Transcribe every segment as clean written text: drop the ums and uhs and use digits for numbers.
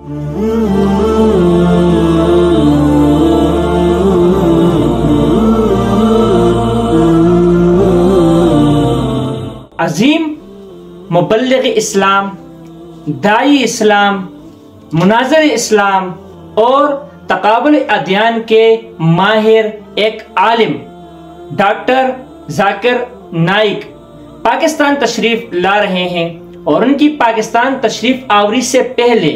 अजीम मुबल्लिग इस्लाम, दाई इस्लाम, मुनाज़िर इस्लाम और तक़ाबुल अदयान के माहिर एक आलिम डॉक्टर जाकिर नाइक पाकिस्तान तशरीफ ला रहे हैं। और उनकी पाकिस्तान तशरीफ आवरी से पहले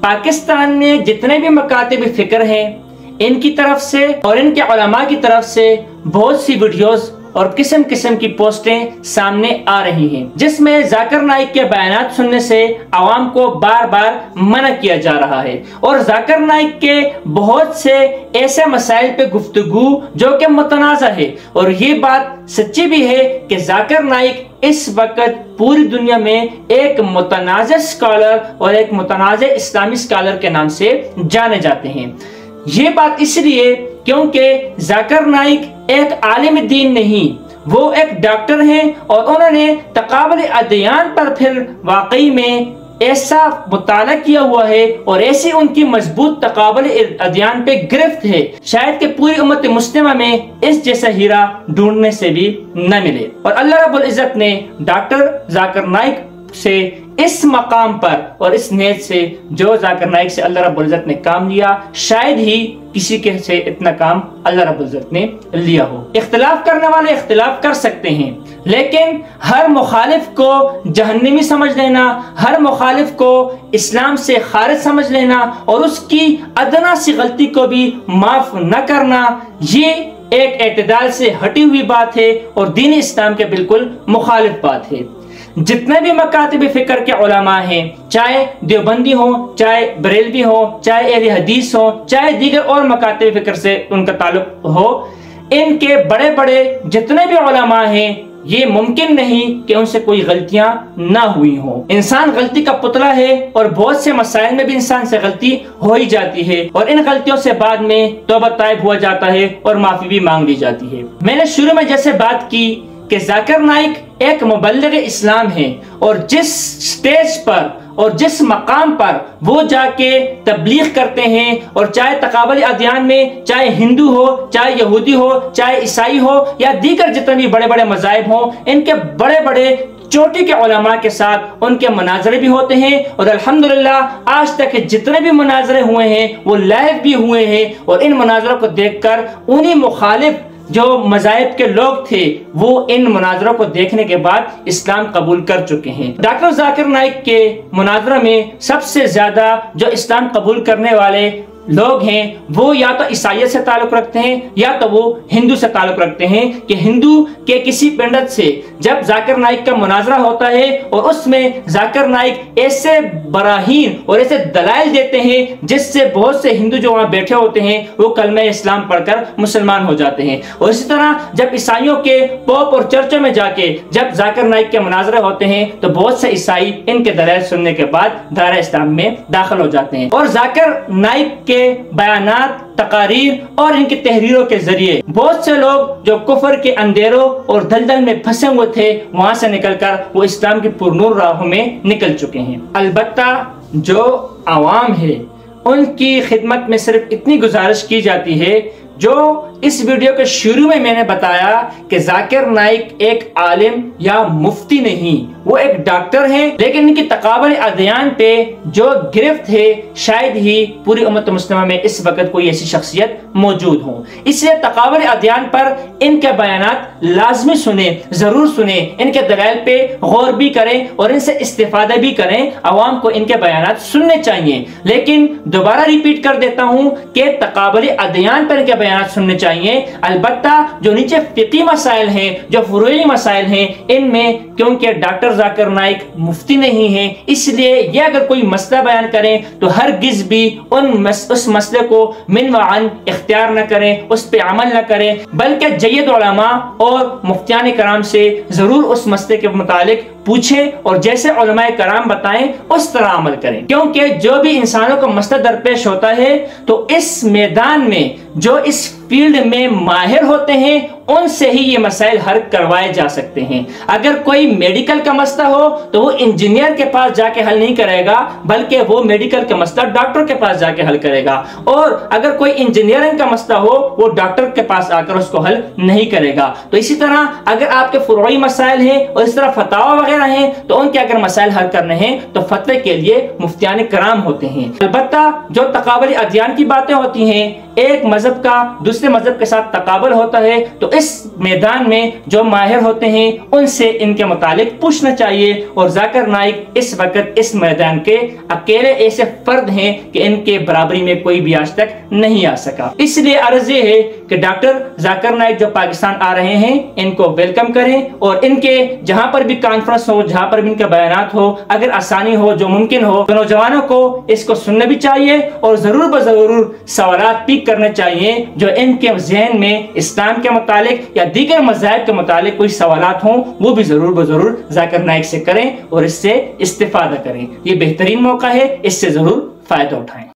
पाकिस्तान में जितने भी मकातिब फ़िक्र हैं, इनकी तरफ से और इनके उलमा की तरफ से बहुत सी वीडियोस और किस्म किस्म की पोस्टें सामने आ रही हैं, जिसमें जाकिर नाइक के बयानात सुनने से आवाम को बार बार मना किया जा रहा है। और जाकिर नाइक के बहुत से ऐसे मसाइल पे गुफ्तगू जो कि मुतनाज़ा है। और ये बात सच्ची भी है कि जाकिर नाइक इस वक्त पूरी दुनिया में एक मुतनाज़ स्कॉलर और एक मुतनाज़ इस्लामी स्कॉलर के नाम से जाने जाते हैं। ये बात इसलिए क्योंकि जाकिर नाइक एक आलिम दीन नहीं, वो एक डॉक्टर हैं और उन्होंने तक़ाबुल अदयान पर फिर वाकई में ऐसा मुताला किया हुआ है और ऐसी उनकी मजबूत तक़ाबुल अदयान पे गिरफ्त है, शायद कि पूरी उम्मत मुस्लिमा में इस जैसा हीरा ढूंढने से भी न मिले। और अल्लाह रब्बुल इज़्ज़त ने डॉक्टर जाकिर नाइक से इस मकाम पर और इस नेत से जो जाकिर नाइक से अल्लाह रब्बुल इज़्ज़त ने काम लिया, शायद ही किसी के से इतना काम अल्लाह रब्बुल इज़्ज़त ने लिया हो। इख्तिलाफ करने वाले इख्तिलाफ कर सकते हैं, लेकिन हर मुखालिफ को जहन्नमी समझ लेना, हर मुखालिफ को इस्लाम से खारिज समझ लेना और उसकी अदना सी गलती को भी माफ न करना, ये एक एतदाल से हटी हुई बात है और दीन इस्लाम के बिल्कुल मुखालिफ बात है। जितने भी मकातिब फ़िक्र के उलमा हैं, चाहे देवबंदी हो, चाहे बरेलवी हो, चाहे अहले हदीस हो, चाहे दीगर और मकातिब फ़िक्र से उनका ताल्लुक हो, इनके बड़े बड़े जितने भी उलमा हैं, ये मुमकिन नहीं कि उनसे कोई गलतियां ना हुई हो। इंसान गलती का पुतला है और बहुत से मसाइल में भी इंसान से गलती हो ही जाती है और इन गलतियों से बाद में तौबा ताइब हुआ जाता है और माफी भी मांग ली जाती है। मैंने शुरू में जैसे बात की कि जाकिर नाइक एक मुबल्लिग इस्लाम है और जिस स्टेज पर और जिस मकाम पर वो जाके तबलीग करते हैं, और चाहे तक़ाबुल अदयान में चाहे हिंदू हो, चाहे यहूदी हो, चाहे ईसाई हो या दीगर जितने भी बड़े बड़े मज़ाहिब हो, इनके बड़े बड़े चोटी के उलमा के साथ उनके मुनाज़रे भी होते हैं। और अल्हम्दुलिल्लाह आज तक जितने भी मुनाज़रे हुए हैं वो लाइव भी हुए हैं और इन मुनाज़रों को देखकर उन्हीं मुखालिफ जो मज़ाहिब के लोग थे वो इन मुनाज़रों को देखने के बाद इस्लाम कबूल कर चुके हैं। डॉक्टर जाकिर नाइक के मुनाज़रा में सबसे ज्यादा जो इस्लाम कबूल करने वाले लोग हैं वो या तो ईसाइयत से ताल्लुक रखते हैं या तो वो हिंदू से ताल्लुक रखते हैं। कि हिंदू के किसी पंडित से जब जाकिर नाइक का मुनाजरा होता है और उसमें जाकिर नाइक ऐसे बराहीन और ऐसे दलाइल देते हैं जिससे बहुत से हिंदू जो वहां बैठे होते हैं वो कलमा इस्लाम पढ़कर मुसलमान हो जाते हैं। और इसी तरह जब ईसाइयों के पोप और चर्चों में जाके जब जाकिर नाइक के मुनाजरे होते हैं तो बहुत से ईसाई इनके दलाइल सुनने के बाद दायरा इस्लाम में दाखिल हो जाते हैं। और जाकिर नाइक के बयानात, तकारीर और इनकी तहरीरों के जरिए बहुत से लोग जो कुफर के अंधेरों और दलदल में फंसे हुए थे वहां से निकलकर वो इस्लाम की पुरनूर राहों में निकल चुके हैं। अलबत्ता जो आवाम है उनकी खिदमत में सिर्फ इतनी गुजारिश की जाती है जो इस वीडियो के शुरू में मैंने बताया कि जाकिर नाइक एक आलिम या मुफ्ती नहीं, वो एक डॉक्टर हैं, लेकिन इनकी तक़ाबुल अदयान पे जो गिरफ्त है शायद ही पूरी उम्मत मुस्लिमा में इस वक्त कोई ऐसी शख्सियत मौजूद हो। इसलिए तक़ाबुल अदयान पर इनके बयानात लाजमी सुने, जरूर सुने, इनके दलाइल पे गौर भी करें और इनसे इस्तिफादा भी करें। अवाम को इनके बयानात सुनने चाहिए। लेकिन दोबारा रिपीट कर देता हूँ कि तक़ाबुल अदयान पर इनके बयानात सुनने चाहिए। अलबत्ता जो नीचे फिक़ी मसाइल हैं, जो फुरूई मसाइल हैं, इनमें क्योंकि डॉक्टर जाकिर नाइक मुफ्ती नहीं है, इसलिए ये अगर कोई मसला बयान करें तो हरगिज़ भी उस मसले को मिन व अन इख्तियार न करें, उस पर अमल न करें, बल्कि जय्यद उलमा और मुफ्तियान कराम से जरूर उस मसले के मुतालिक पूछें और जैसे उलमाए कराम बताएं उस तरह अमल करें। क्योंकि जो भी इंसानों को मसला दरपेश होता है तो इस मैदान में जो इस फील्ड में माहिर होते हैं उनसे ही ये मसाइल हल करवाए जा सकते हैं। अगर कोई मेडिकल का मसला हो तो वो इंजीनियर के पास जाके हल नहीं करेगा, बल्कि वो मेडिकल का मसला डॉक्टर के पास जाके हल करेगा। और अगर कोई इंजीनियरिंग का मसला हो वो डॉक्टर के पास आकर उसको हल नहीं करेगा। तो इसी तरह अगर आपके फुरूई मसाइल हैं और इस तरह फतावा वगैरह हैं तो उनके अगर मसाइल हल करने हैं तो फतवे के लिए मुफ्तियान कराम होते हैं। अलबत्ता जो तकाबुल अदियान की बातें होती हैं, एक मजहब का दूसरे मजहब के साथ तकाबुल होता है, तो इस मैदान में जो माहिर होते हैं उनसे इनके मुतालिक पूछना चाहिए। और जाकिर नाइक इस वक्त इस मैदान के अकेले ऐसे फर्द हैं कि इनके बराबरी में कोई भी आज तक नहीं आ सका। इसलिए अर्ज ये है कि डॉक्टर जाकिर नाइक जो पाकिस्तान आ रहे हैं इनको वेलकम करें और इनके जहां पर भी कॉन्फ्रेंस हो, जहां पर भी इनके बयानात हो, अगर आसानी हो जो मुमकिन हो तो नौजवानों को इसको सुनना भी चाहिए और जरूर ब जरूर सवालात पिक करने चाहिए जो इनके जहन में इस्लाम के मुतालिक या दीगर मज़ाहिब के मुतालिक कोई सवालात हों, वो भी जरूर ब जरूर जाकिर नाइक से करें और इससे इस्तिफादा करें। ये बेहतरीन मौका है, इससे जरूर फायदा उठाएं।